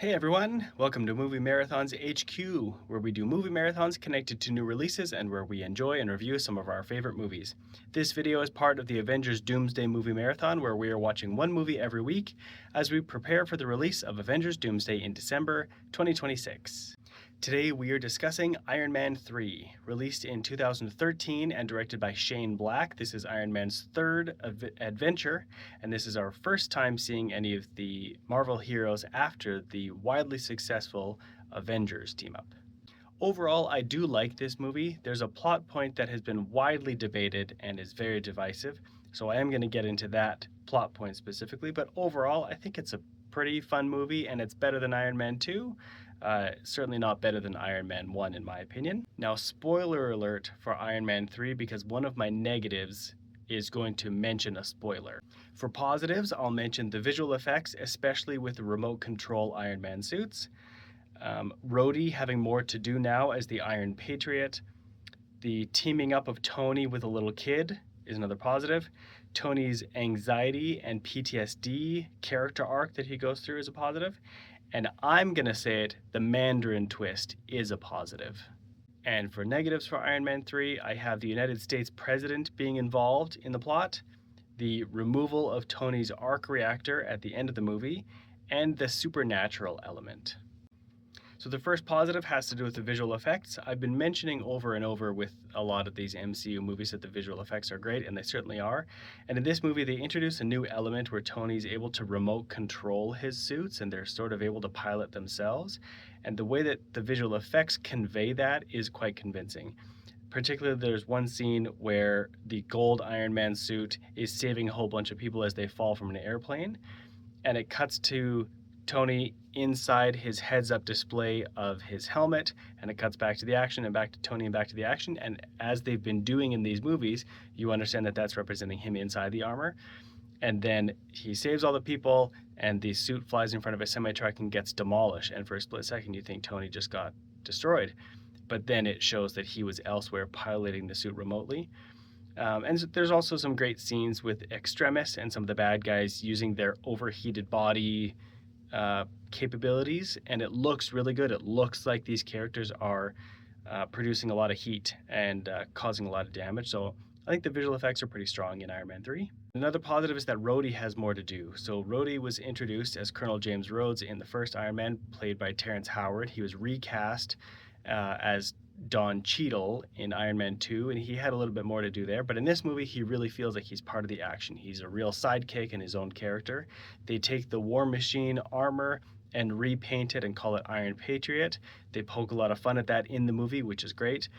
Hey everyone, welcome to Movie Marathon's HQ, where we do movie marathons connected to new releases and where we enjoy and review some of our favorite movies. This video is part of the Avengers Doomsday Movie Marathon, where we are watching one movie every week as we prepare for the release of Avengers Doomsday in December 2026. Today we are discussing Iron Man 3, released in 2013 and directed by Shane Black. This is Iron Man's third adventure, and this is our first time seeing any of the Marvel heroes after the widely successful Avengers team up. Overall, I do like this movie. There's a plot point that has been widely debated and is very divisive, so I am going to get into that plot point specifically, but overall, I think it's a pretty fun movie and it's better than Iron Man 2. Certainly not better than Iron Man 1 in my opinion. Now, spoiler alert for Iron Man 3 because one of my negatives is going to mention a spoiler. For positives, I'll mention the visual effects, especially with the remote control Iron Man suits. Rhodey having more to do now as the Iron Patriot. The teaming up of Tony with a little kid is another positive. Tony's anxiety and PTSD character arc that he goes through is a positive. And I'm gonna say it, the Mandarin twist is a positive. And for negatives for Iron Man 3, I have the United States president being involved in the plot, the removal of Tony's arc reactor at the end of the movie, and the supernatural element. So the first positive has to do with the visual effects. I've been mentioning over and over with a lot of these MCU movies that the visual effects are great, and they certainly are. And in this movie, they introduce a new element where Tony's able to remote control his suits, and they're sort of able to pilot themselves. And the way that the visual effects convey that is quite convincing. Particularly, there's one scene where the gold Iron Man suit is saving a whole bunch of people as they fall from an airplane, and it cuts to Tony inside his heads-up display of his helmet, and it cuts back to the action and back to Tony and back to the action. And as they've been doing in these movies, you understand that that's representing him inside the armor. And then he saves all the people, and the suit flies in front of a semi-truck and gets demolished. And for a split second, you think Tony just got destroyed. But then it shows that he was elsewhere piloting the suit remotely. And there's also some great scenes with Extremis and some of the bad guys using their overheated body capabilities, and it looks really good. It looks like these characters are producing a lot of heat and causing a lot of damage. So I think the visual effects are pretty strong in Iron Man 3. Another positive is that Rhodey has more to do. So Rhodey was introduced as Colonel James Rhodes in the first Iron Man, played by Terrence Howard. He was recast as Don Cheadle in Iron Man 2, and he had a little bit more to do there. But in this movie, he really feels like he's part of the action. He's a real sidekick in his own character. They take the War Machine armor and repaint it and call it Iron Patriot. They poke a lot of fun at that in the movie, which is great.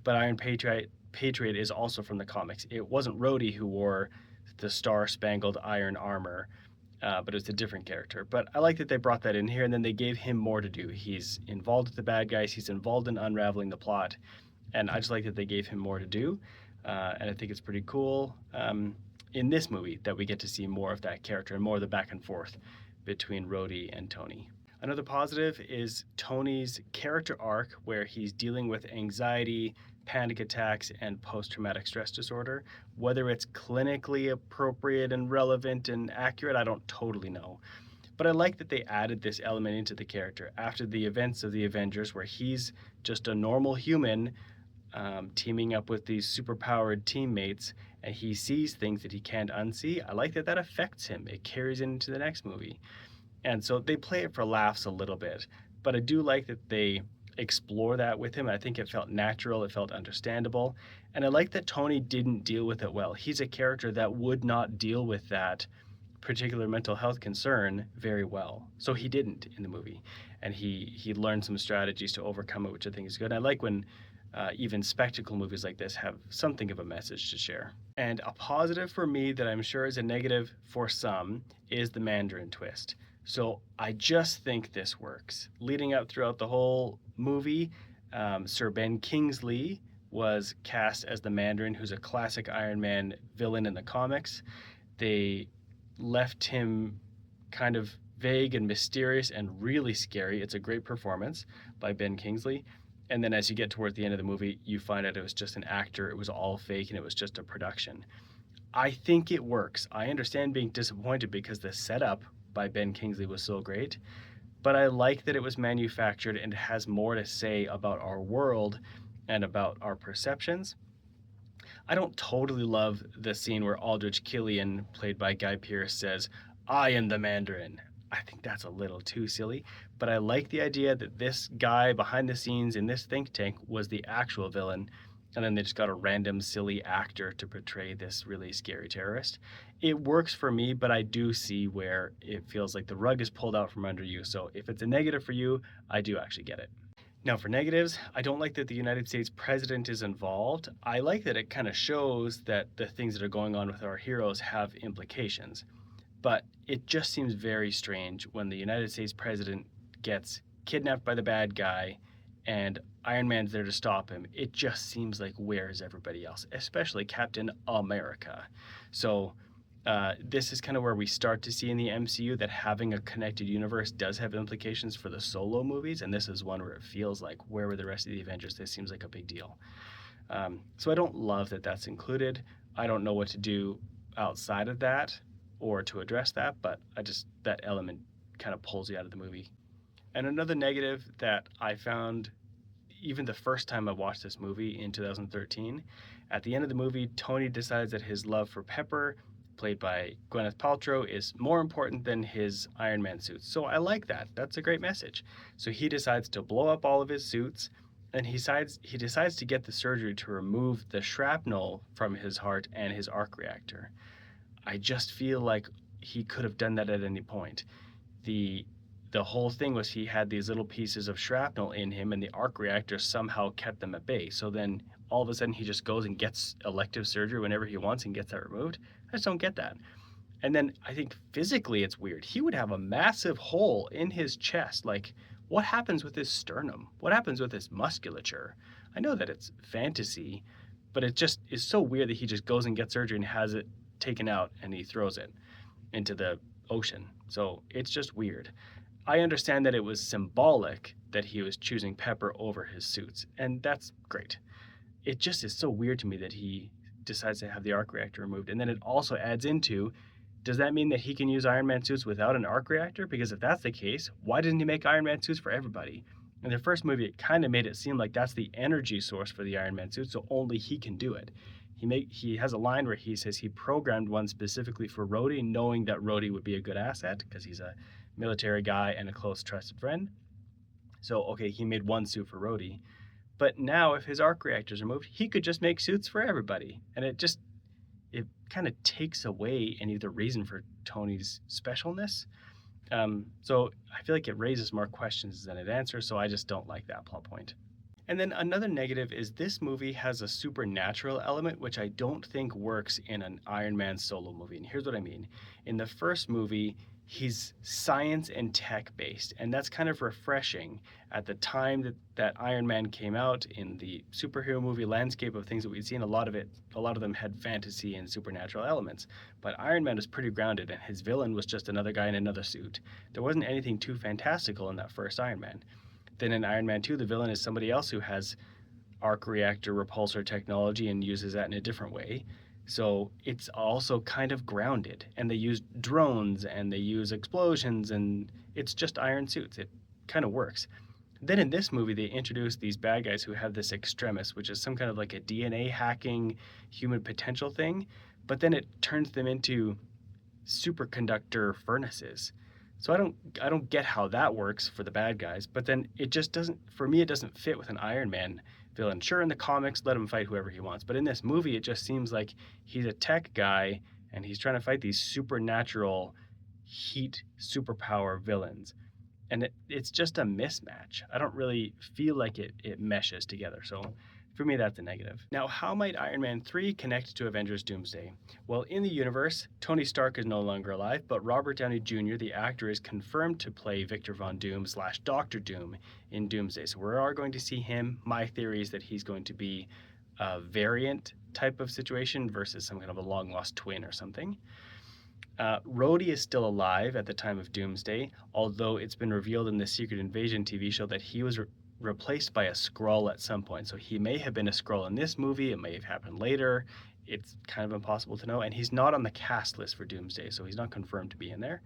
But Iron Patriot is also from the comics. It wasn't Rhodey who wore the star-spangled iron armor, but it was a different character. But I like that they brought that in here, and then they gave him more to do. He's involved with the bad guys, he's involved in unraveling the plot, and I just like that they gave him more to do, and I think it's pretty cool in this movie that we get to see more of that character and more of the back and forth between Rhodey and Tony. Another positive is Tony's character arc, where he's dealing with anxiety, panic attacks, and post-traumatic stress disorder. Whether it's clinically appropriate and relevant and accurate, I don't totally know. But I like that they added this element into the character after the events of the Avengers, where he's just a normal human teaming up with these superpowered teammates, and he sees things that he can't unsee. I like that that affects him. It carries into the next movie. And so they play it for laughs a little bit, but I do like that they explore that with him. I think it felt natural, it felt understandable, and I like that Tony didn't deal with it well. He's a character that would not deal with that particular mental health concern very well, so he didn't in the movie, and he learned some strategies to overcome it, which I think is good. I like when even spectacle movies like this have something of a message to share. And a positive for me that I'm sure is a negative for some is the Mandarin twist. So I just think this works. Leading up throughout the whole movie, Sir Ben Kingsley was cast as the Mandarin, who's a classic Iron Man villain in the comics. They left him kind of vague and mysterious and really scary. It's a great performance by Ben Kingsley. And then as you get towards the end of the movie, you find out it was just an actor, it was all fake, and it was just a production. I think it works. I understand being disappointed because the setup by Ben Kingsley was so great, but I like that it was manufactured and it has more to say about our world and about our perceptions. I don't totally love the scene where Aldrich Killian, played by Guy Pearce, says, "I am the Mandarin." I think that's a little too silly, but I like the idea that this guy behind the scenes in this think tank was the actual villain, and then they just got a random silly actor to portray this really scary terrorist. It works for me, but I do see where it feels like the rug is pulled out from under you. So if it's a negative for you, I do actually get it. Now, for negatives, I don't like that the United States president is involved. I like that it kind of shows that the things that are going on with our heroes have implications. But it just seems very strange when the United States president gets kidnapped by the bad guy and Iron Man's there to stop him. It just seems like, where is everybody else, especially Captain America? So this is kind of where we start to see in the MCU that having a connected universe does have implications for the solo movies, and this is one where it feels like, where were the rest of the Avengers? This seems like a big deal. So I don't love that that's included. I don't know what to do outside of that or to address that, but that element kind of pulls you out of the movie. And another negative that I found even the first time I watched this movie in 2013, at the end of the movie, Tony decides that his love for Pepper, played by Gwyneth Paltrow, is more important than his Iron Man suits. So I like that. That's a great message. So he decides to blow up all of his suits, and he decides to get the surgery to remove the shrapnel from his heart and his arc reactor. I just feel like he could have done that at any point. The whole thing was he had these little pieces of shrapnel in him, and the arc reactor somehow kept them at bay. So then all of a sudden he just goes and gets elective surgery whenever he wants and gets that removed. I just don't get that. And then I think physically it's weird. He would have a massive hole in his chest. Like, what happens with his sternum? What happens with his musculature? I know that it's fantasy, but it just is so weird that he just goes and gets surgery and has it taken out and he throws it into the ocean. So it's just weird. I understand that it was symbolic that he was choosing Pepper over his suits, and that's great. It just is so weird to me that he decides to have the arc reactor removed. And then it also adds into, does that mean that he can use Iron Man suits without an arc reactor? Because if that's the case, why didn't he make Iron Man suits for everybody? In the first movie, it kind of made it seem like that's the energy source for the Iron Man suit, so only he can do it. He has a line where he says he programmed one specifically for Rhodey, knowing that Rhodey would be a good asset because he's a military guy and a close trusted friend. So, okay, he made one suit for Rhodey. But now if his arc reactors are removed, he could just make suits for everybody. And it kind of takes away any of the reason for Tony's specialness. So I feel like it raises more questions than it answers, so I just don't like that plot point. And then another negative is this movie has a supernatural element, which I don't think works in an Iron Man solo movie. And here's what I mean. In the first movie, he's science and tech based, and that's kind of refreshing. At the time that Iron Man came out, in the superhero movie landscape of things that we'd seen, a lot of them had fantasy and supernatural elements. But Iron Man was pretty grounded, and his villain was just another guy in another suit. There wasn't anything too fantastical in that first Iron Man. Then in Iron Man 2, the villain is somebody else who has arc reactor repulsor technology and uses that in a different way. So it's also kind of grounded, and they use drones and they use explosions, and it's just iron suits. It kind of works. Then in this movie, they introduce these bad guys who have this extremis, which is some kind of like a DNA hacking human potential thing, but then it turns them into superconductor furnaces. So I don't get how that works for the bad guys, but then it just doesn't, for me, it doesn't fit with an Iron Man villain. Sure, in the comics, let him fight whoever he wants, but in this movie, it just seems like he's a tech guy and he's trying to fight these supernatural heat superpower villains. And it's just a mismatch. I don't really feel like it meshes together. So for me, that's a negative. Now, how might Iron Man 3 connect to Avengers Doomsday? Well, in the universe, Tony Stark is no longer alive, but Robert Downey Jr., the actor, is confirmed to play Victor Von Doom / Dr. Doom in Doomsday. So we are going to see him. My theory is that he's going to be a variant type of situation versus some kind of a long-lost twin or something. Rhodey is still alive at the time of Doomsday, although it's been revealed in the Secret Invasion TV show that he was replaced by a Skrull at some point. So he may have been a Skrull in this movie. It may have happened later. It's kind of impossible to know. And he's not on the cast list for Doomsday, so he's not confirmed to be in there.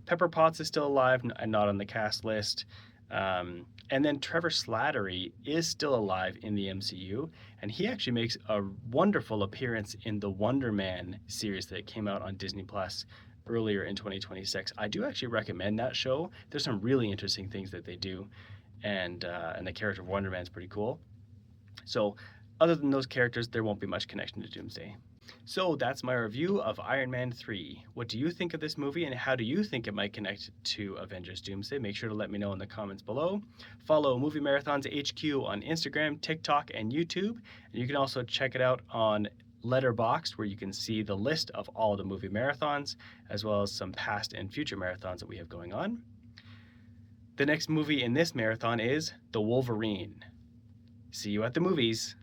Pepper Potts is still alive and not on the cast list. And then Trevor Slattery is still alive in the MCU, and he actually makes a wonderful appearance in the Wonder Man series that came out on Disney Plus earlier in 2026. I do actually recommend that show. There's some really interesting things that they do, and the character of Wonder Man is pretty cool. So, other than those characters, there won't be much connection to Doomsday. So that's my review of Iron Man 3. What do you think of this movie and how do you think it might connect to Avengers Doomsday? Make sure to let me know in the comments below. Follow Movie Marathons HQ on Instagram, TikTok, and YouTube. And you can also check it out on Letterboxd, where you can see the list of all the movie marathons, as well as some past and future marathons that we have going on. The next movie in this marathon is The Wolverine. See you at the movies.